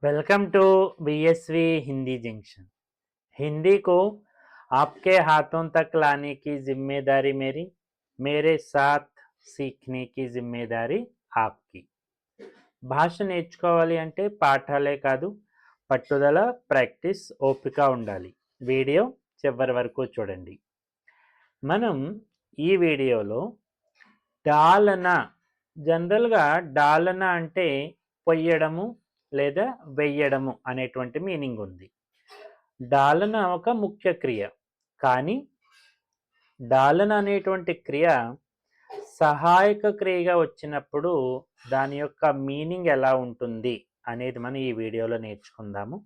Welcome to BSV Hindi junction. Hindi को आपके हाथों तक लाने की जिम्मेदारी मेरी, मेरे साथ सीखने की जिम्मेदारी आपकी। భాష నేర్చుకోవాలి అంటే పాఠాలే కాదు, పట్టుదల, ప్రాక్టీస్, ఓపిక ఉండాలి. వీడియో చివరి వరకు చూడండి. మనం ఈ వీడియోలో డాలన, జనరల్గా డాలన అంటే పొయ్యడము లేదా వెయ్యడము అనేటువంటి మీనింగ్ ఉంది. డాలన ఒక ముఖ్య క్రియ, కానీ డాలన అనేటువంటి క్రియ సహాయక క్రియగా వచ్చినప్పుడు దాని యొక్క మీనింగ్ ఎలా ఉంటుంది అనేది మనం ఈ వీడియోలో నేర్చుకుందాము.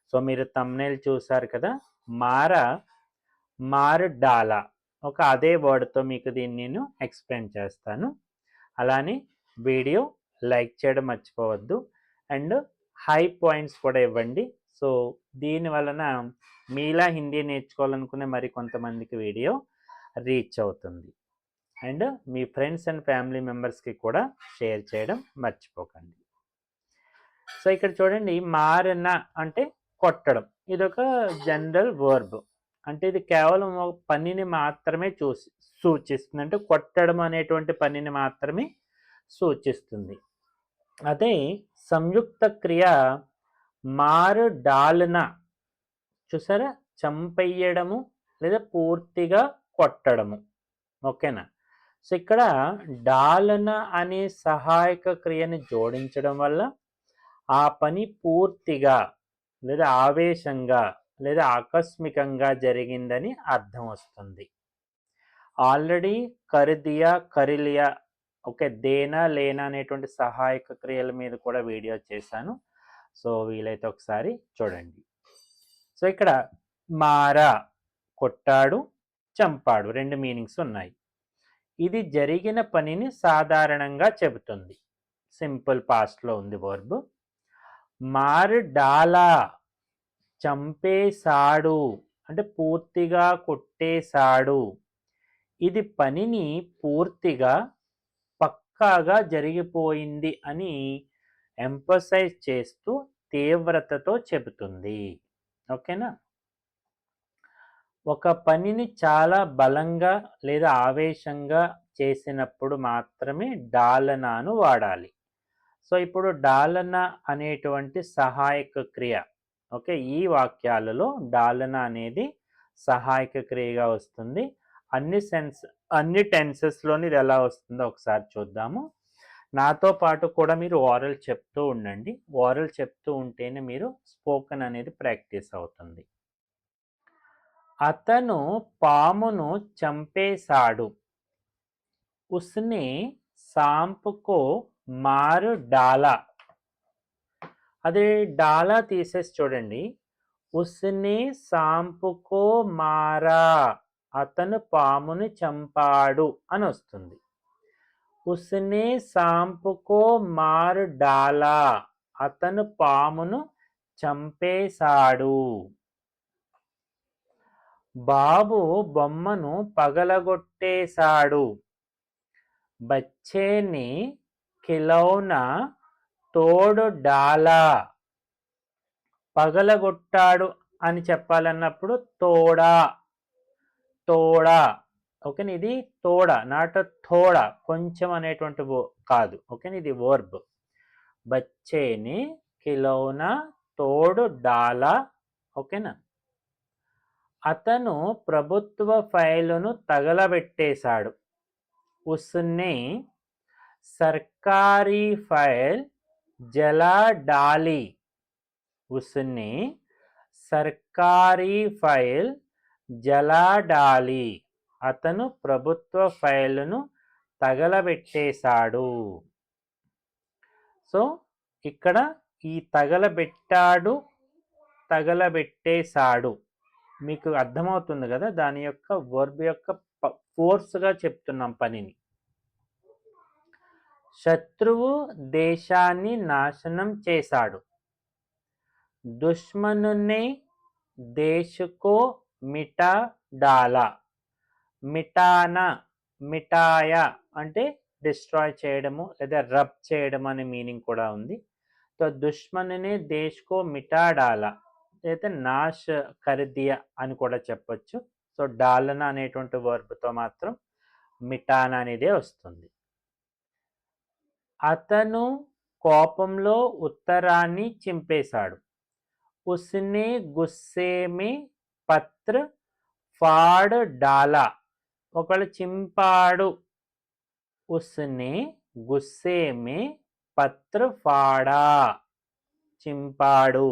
సో మీరు థంబ్నెయిల్ చూసారు కదా, మార్ డాలా, ఒక అదే వర్డ్తో మీకు దీన్ని నేను ఎక్స్ప్లెయిన్ చేస్తాను. అలానే వీడియో లైక్ చేయడం మర్చిపోవద్దు అండ్ హై పాయింట్స్ కూడా ఇవ్వండి. సో దీని వలన మీలా హిందీ నేర్చుకోవాలనుకునే మరి కొంతమందికి వీడియో రీచ్ అవుతుంది. And me friends and family మెంబర్స్కి కూడా షేర్ చేయడం మర్చిపోకండి. సో ఇక్కడ చూడండి, మారన అంటే కొట్టడం. ఇదొక జనరల్ వర్బ్. అంటే ఇది కేవలం ఒక పనిని మాత్రమే సూచిస్తుంది. అంటే కొట్టడం అనేటువంటి పనిని మాత్రమే సూచిస్తుంది. అదే సంయుక్త క్రియ మార్ డాలన, చూసారా, చంపేయడము లేదా పూర్తిగా కొట్టడము. ఓకేనా? సో ఇక్కడ డాలన అనే సహాయక క్రియని జోడించడం వల్ల ఆ పని పూర్తిగా లేదా ఆవేశంగా లేదా ఆకస్మికంగా జరిగిందని అర్థం వస్తుంది. ఆల్రెడీ కరిదియా, కరిలియా, ఓకే, దేనా లేనా అనేటువంటి సహాయక క్రియల మీద కూడా వీడియో చేశాను. సో వీలైతే ఒకసారి చూడండి. సో ఇక్కడ మారా, కొట్టాడు, చంపాడు, రెండు మీనింగ్స్ ఉన్నాయి. ఇది జరిగిన పనిని సాధారణంగా చెబుతుంది. సింపుల్ పాస్ట్లో ఉంది వర్బ్. మార్ డాలా, చంపేశాడు అంటే పూర్తిగా కొట్టేశాడు. ఇది పనిని పూర్తిగా పక్కాగా జరిగిపోయింది అని ఎంఫసైజ్ చేస్తూ తీవ్రతతో చెబుతుంది. ఓకేనా? ఒక పనిని చాలా బలంగా లేదా ఆవేశంగా చేసినప్పుడు మాత్రమే డాలనాను వాడాలి. సో ఇప్పుడు డాలన అనేటువంటి సహాయక క్రియ, ఓకే, ఈ వాక్యాలలో డాలన అనేది సహాయక క్రియగా వస్తుంది. అన్ని టెన్సెస్లోని ఇది ఎలా వస్తుందో ఒకసారి చూద్దాము. నాతో పాటు కూడా మీరు ఓరల్ చెప్తూ ఉండండి. ఓరల్ చెప్తూ ఉంటేనే మీరు స్పోకెన్ అనేది ప్రాక్టీస్ అవుతుంది. అతను పామును చంపేశాడు. ఉస్నే సాంపుకో మారు డాలా. అదే డాలా తీసేసి చూడండి, ఉస్నే సాంపుకో మారా, అతను పాముని చంపాడు అని వస్తుంది. ఉస్నే సాంపుకో మారు డాలా, అతను పామును చంపేశాడు. బాబు బొమ్మను పగలగొట్టేశాడు. బచ్చేని ఖిలౌనా తోడు డాలా. పగలగొట్టాడు అని చెప్పాలన్నప్పుడు తోడా, తోడా. ఓకేనా? ఇది తోడా, నాట్ థోడా, కొంచెం అనేటువంటి కాదు. ఓకేనా? ఇది వర్బ్. బచ్చేని ఖిలౌనా తోడు డాలా. ఓకేనా? అతను ప్రభుత్వ ఫైలును తగలబెట్టేశాడు. ఉస్నే సర్కారీ ఫైల్ జలా డాలి. ఉస్నే సర్కారీ ఫైల్ జలా డాలి. అతను ప్రభుత్వ ఫైలును తగలబెట్టేశాడు. సో ఇక్కడ ఈ తగలబెట్టాడు, తగలబెట్టేశాడు మీకు అర్థమవుతుంది కదా, దాని యొక్క వర్బ్ యొక్క ఫోర్స్గా చెప్తున్నాం పనిని. శత్రువు దేశాన్ని నాశనం చేశాడు. దుష్మనునే దేశకో మిటా డాలా. మిటానా, మిటాయా అంటే డిస్ట్రాయ్ చేయడము లేదా రబ్ చేయడం అనే మీనింగ్ కూడా ఉంది. तो दुश्मन ने देश को मिटा डाला అయితే నాష్ కర్ దియా అని కూడా చెప్పొచ్చు. సో డాలనా అనేటువంటి వర్బ్‌తో మాత్రం మిటానా అనేదే వస్తుంది. అతను కోపంలో ఉత్తరాన్ని చింపేశాడు. ఉస్నే గుస్సే మే పత్ర ఫాడ్ డాలా. ఒకళ్ళు చింపాడు. ఉస్నే గుస్సే మే పత్ర ఫాడా. చింపాడు.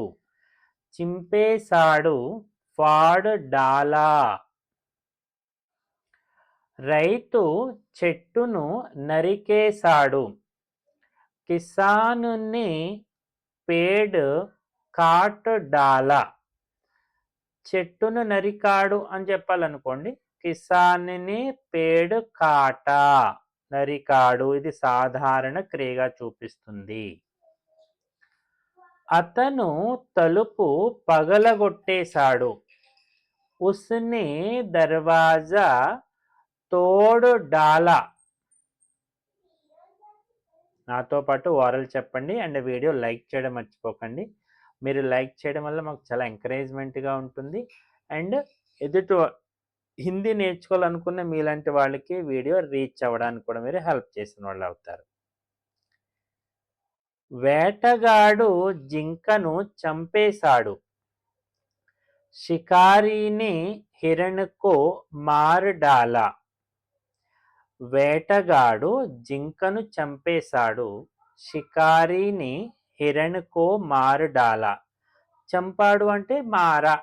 చింపేశాడు. ఫాడ్ డాలా. రైతు చెట్టును నరికేశాడు. కిసాన్ నే పేడ్ కాట్ డాలా. చెట్టును నరికాడు అని చెప్పాలనుకోండి, కిసాన్ నే పేడ్ కాటా. నరికాడు. ఇది సాధారణ క్రియగా చూపిస్తుంది. అతను తలుపు పగలగొట్టేశాడు. ఉస్నే దర్వాజా తోడ్ డాలా. నాతో పాటు ఓరల్ చెప్పండి అండ్ వీడియో లైక్ చేయడం మర్చిపోకండి. మీరు లైక్ చేయడం వల్ల మాకు చాలా ఎంకరేజ్మెంట్గా ఉంటుంది అండ్ ఎదుటి హిందీ నేర్చుకోవాలనుకున్న మీలాంటి వాళ్ళకి వీడియో రీచ్ అవ్వడానికి కూడా మీరు హెల్ప్ చేసిన వాళ్ళు అవుతారు. వేటగాడు జింకను చంపేశాడు. షికారీని హిరణ్కు మార్ డాలా. వేటగాడు జింకను చంపేశాడు. షికారీని హిరణ్కు మార్ డాలా. చంపాడు అంటే మారా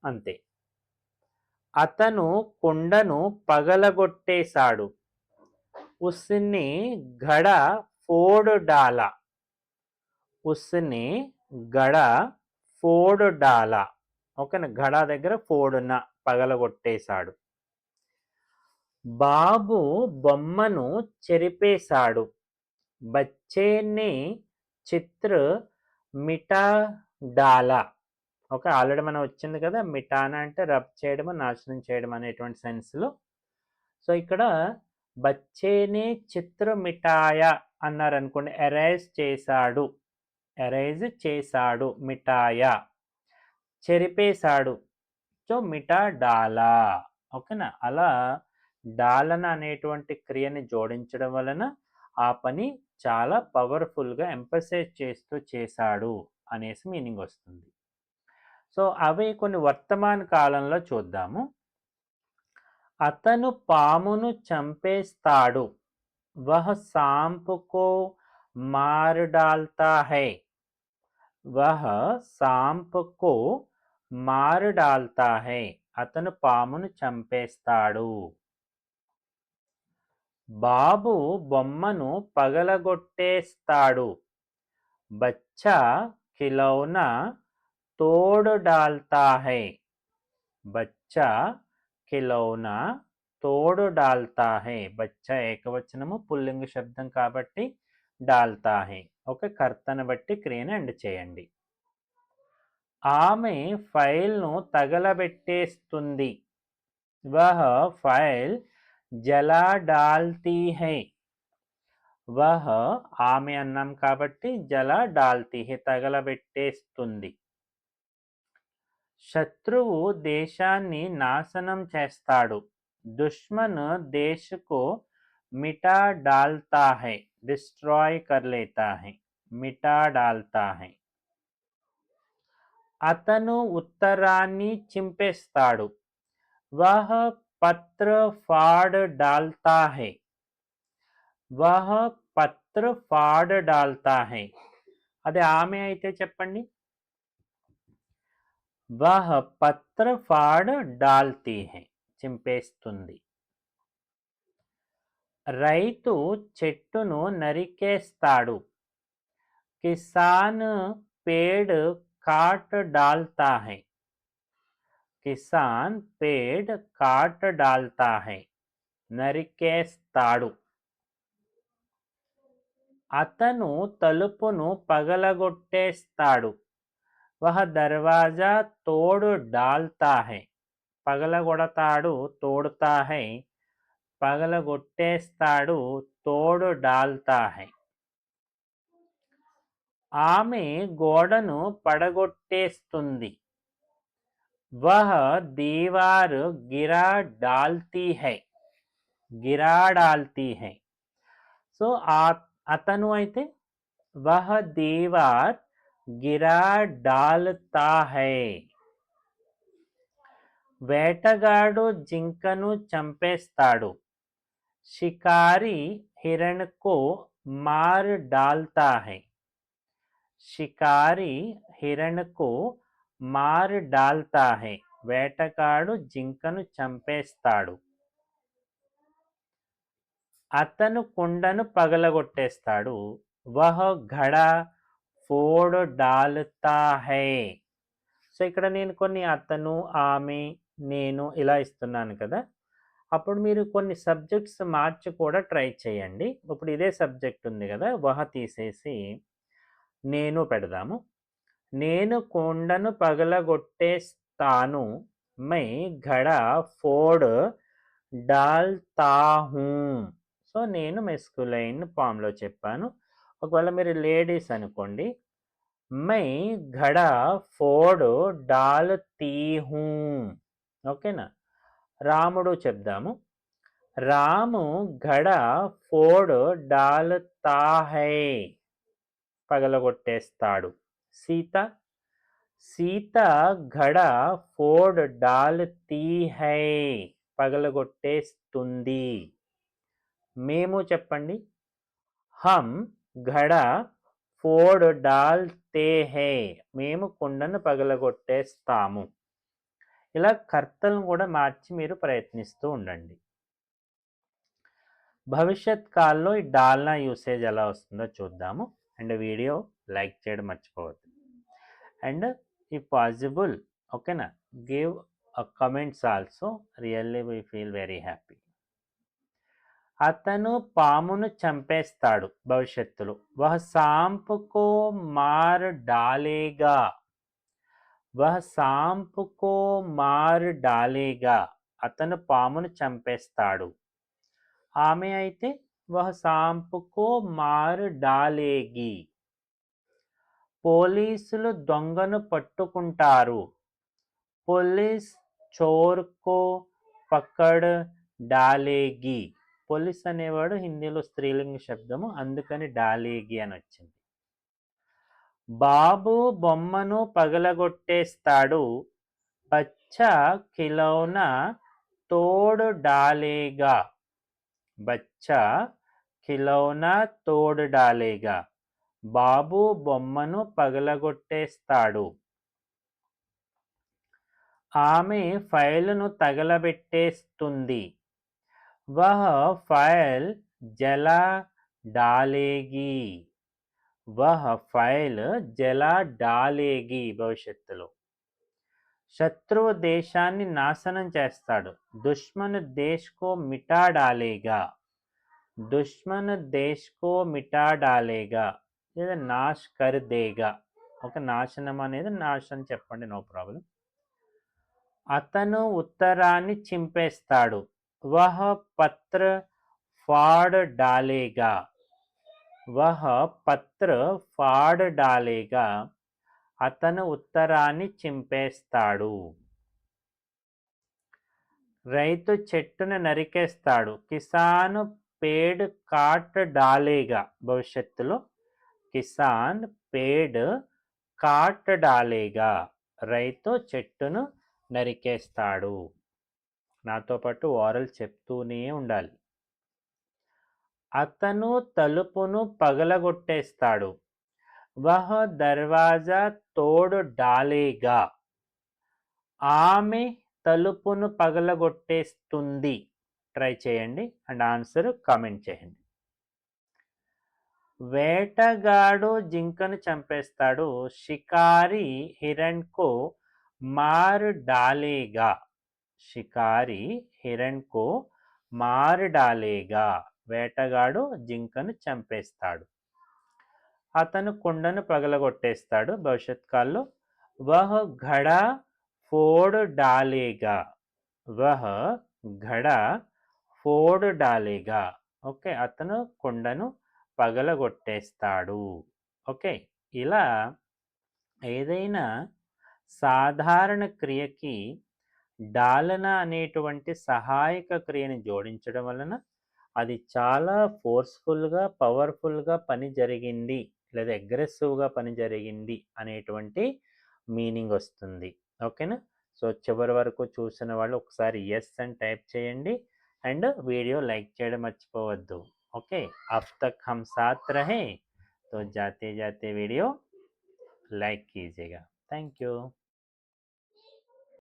అంతే. అతను కుండను పగలగొట్టేశాడు. ఉస్నే గడ ఫోడ్ డాలా. ఉస్నే గడ ఫోడ్ డాలా. ఓకేనా, గడ దగ్గర ఫోడున పగలగొట్టేశాడు. బాబు బొమ్మను చెరిపేశాడు. బచ్చేనే చిత్ర మిటా డాలా. ఓకే, ఆల్రెడీ మనం వచ్చింది కదా, మిటానా అంటే రబ్ చేయడం, నాశనం చేయడం అనేటువంటి సెన్స్లో. సో ఇక్కడ బచ్చేనే చిత్ర మిఠాయ అన్నారు అనుకోండి, ఎరైజ్ చేశాడు. ఎరైజ్ చేశాడు. మిఠాయ చెరిపేశాడు. సో మిఠా డాలా. ఓకేనా, అలా డాలన అనేటువంటి క్రియని జోడించడం వలన ఆ పని చాలా పవర్ఫుల్గా ఎంపసైజ్ చేస్తూ చేశాడు అనేసి మీనింగ్ వస్తుంది. సో అవి కొన్ని వర్తమాన కాలంలో చూద్దాము. అతను పామును చంపేస్తాడు. వహ్ సాంప్ కో మార్ డాల్తా హై. వహ్ సాంప్ కో మార్ డాల్తా హై. అతను పామును చంపేస్తాడు. బాబు బొమ్మను పగలగొట్టేస్తాడు. బచ్చా ఖిలౌనా తోడ్ డాల్తా హై. బచ్చా ఖిలౌనా తోడ్ డాల్తా హై. బచ్చా ఏకవచనము, పుల్లింగ శబ్దం కాబట్టి డాల్తా హై. ఓకే, కర్తను బట్టి క్రియను ఎండ్ చేయండి. ఆమె ఫైల్ను తగలబెట్టేస్తుంది. వహ్ ఫైల్ జలా డాల్తీ హై. వహ్ ఆమె అన్నాం కాబట్టి జలా డాల్తీ హై, తగలబెట్టేస్తుంది. శత్రువు దేశాన్ని నాశనం చేస్తాడు. దుష్మన్ దేశకు మిటా డాల్తా హై. డిస్ట్రాయ్ కర్ లేతా హై. మిటా డాల్తా హై. అతను ఉత్తరాన్ని చింపేస్తాడు. వహ్ పత్ర ఫాడ్ డాల్తా హై. వహ్ పత్ర ఫాడ్ డాల్తా హై. అదే ఆమె అయితే చెప్పండి. వహ్ పత్ర ఫాడ్ డాల్తీ హై, చింపేస్తుంది. రైతు చెట్టును నరికేస్తాడు. కిసాన్ పేడ్ కాట్ డాల్తా హై. కిసాన్ పేడ్ కాట్ డాల్తా హై. నరికేస్తాడు. అతను తలుపును పగలగొట్టేస్తాడు. వహ దర్వాజా తోడు డాల్తా హై. పగలగొడతాడు, తోడుతా హై. పగలగొట్టేస్తాడు, తోడు డాల్తా హై. ఆమె గోడను పడగొట్టేస్తుంది. వహ్ దీవార్ గిరా డాల్తీ హై. గిరా డాల్తీ హై. సో అతను అయితే వహ దీవార్ గిరా డాల్తా హై. వేటగాడు జింకను చంపేస్తాడు. షికారి హిరణ్ కో మార్ డాల్తా హై. షికారి హిరణ్ కో మార్ డాల్తా హై. వేటగాడు జింకను చంపేస్తాడు. అతను కుండను పగలగొట్టేస్తాడు. వహ ఘడా ఫోడ్ డాల్తా హై. సో ఇక్కడ నేను కొన్ని అతను, ఆమె, నేను ఇలా ఇస్తున్నాను కదా. అప్పుడు మీరు కొన్ని సబ్జెక్ట్స్ మార్చి కూడా ట్రై చేయండి. ఇప్పుడు ఇదే సబ్జెక్ట్ ఉంది కదా, వహ తీసేసి నేను పెడదాము. నేను కుండను పగలగొట్టేస్తాను. మై ఘడా ఫోడ్ డాల్తా హూ. సో నేను మెస్కులైన్ ఫామ్లో చెప్పాను. ఒకవేళ మీరు లేడీస్ అనుకోండి, మై ఘడా ఫోడ్ డాల్తీ హూ. ఓకేనా. రాముడు చెప్దాము. రాము ఘడా ఫోడ్ డాల్తా హై. పగలగొట్టేస్తాడు. సీత సీత ఘడా ఫోడ్ డాల్తీ హై. పగలగొట్టేస్తుంది. మేము చెప్పండి. హమ్ ఘడా ఫోడ్ డాల్తే హై. మేము కుండను పగలగొట్టేస్తాము. ఇలా కర్తలను కూడా మార్చి మీరు ప్రయత్నిస్తూ ఉండండి. భవిష్యత్ కాల్లో ఈ డాల్నా యూసేజ్ ఎలా వస్తుందో చూద్దాము. అండ్ వీడియో లైక్ చేయడం మర్చిపోవద్దు. అండ్ if possible, ఓకేనా, give comments also. Really we feel very happy. అతను పామును చంపేస్తాడు భవిష్యత్తులో. వహ సాంప్కో మార్ డాలేగా. వహ సాంప్కో మార్ డాలేగా. అతను పామును చంపేస్తాడు. ఆమె అయితే వహ సాంప్కో మార్ డాలేగి. పోలీసులు దొంగను పట్టుకుంటారు. పోలీస్ చోర్కో పకడ్ డాలేగి. పోలీస్ అనేవాడు హిందీలో స్త్రీలింగ శబ్దము, అందుకని డాలేగి అని వచ్చింది. బాబు బొమ్మను పగలగొట్టేస్తాడు. బచ్చా ఖిలౌనా తోడ్ డాలేగా. బచ్చా ఖిలౌనా తోడ్ డాలేగా. బాబు బొమ్మను పగలగొట్టేస్తాడు. ఆమె ఫైలును తగలబెట్టేస్తుంది. వహ ఫైల్ జలా డాలేగి. వహ ఫైల్ జలా డాలేగి. భవిష్యత్తులో శత్రువు దేశాన్ని నాశనం చేస్తాడు. దుష్మన్ దేశ్ కో మిటా డాలేగా. దుష్మన్ దేశ్ కో మిటా డాలేగా లేదా నాశ్ కర్ దేగా. ఒక నాశనం అనేది నాశనం చెప్పండి, నో ప్రాబ్లం. అతను ఉత్తరాన్ని చింపేస్తాడు. వహ పత్ర ఫాడ్ డాలేగా. వహ పత్ర ఫాడ్ డాలేగా. అతను ఉత్తరాన్ని చింపేస్తాడు. రైతు చెట్టును నరికేస్తాడు. కిసాన్ పేడ్ కాట్ డాలేగా. భవిష్యత్తులో కిసాన్ పేడ్ కాట్ డాలేగా. రైతు చెట్టును నరికేస్తాడు. నాతో పాటు ఓరల్ చెప్తూనే ఉండాలి. అతను తలుపును పగలగొట్టేస్తాడు. వహ దర్వాజా తోడ్ డాలేగా. ఆమె తలుపును పగలగొట్టేస్తుంది. ట్రై చేయండి అండ్ ఆన్సర్ కామెంట్ చేయండి. వేటగాడు జింకను చంపేస్తాడు. షికారి హిరణ్ కో మార్ డాలేగా. షికారి హిరణ్ కో మార్ డాలేగా. వేటగాడు జింకను చంపేస్తాడు. అతను కుండను పగలగొట్టేస్తాడు భవిష్యత్ కాల్లో. వహ ఘడా ఫోడ్ డాలేగా. వహ ఘడా ఫోడ్ డాలేగా. ఓకే, అతను కుండను పగలగొట్టేస్తాడు. ఓకే, ఇలా ఏదైనా సాధారణ క్రియకి డాలన అనేటువంటి సహాయక క్రియని జోడించడం వలన అది చాలా ఫోర్స్‌ఫుల్‌గా, పవర్‌ఫుల్‌గా పని జరిగింది లేదా అగ్రెసివ్‌గా పని జరిగింది అనేటువంటి మీనింగ్ వస్తుంది. ఓకేనా? సో, చివరి వరకు చూసిన వాళ్ళు ఒకసారి యెస్ అని టైప్ చేయండి. అండ్ వీడియో లైక్ చేయడం మర్చిపోవద్దు. ఓకే. अब तक हम साथ रहे तो जाते-जाते वीडियो लाइक कीजिएगा। Thank you.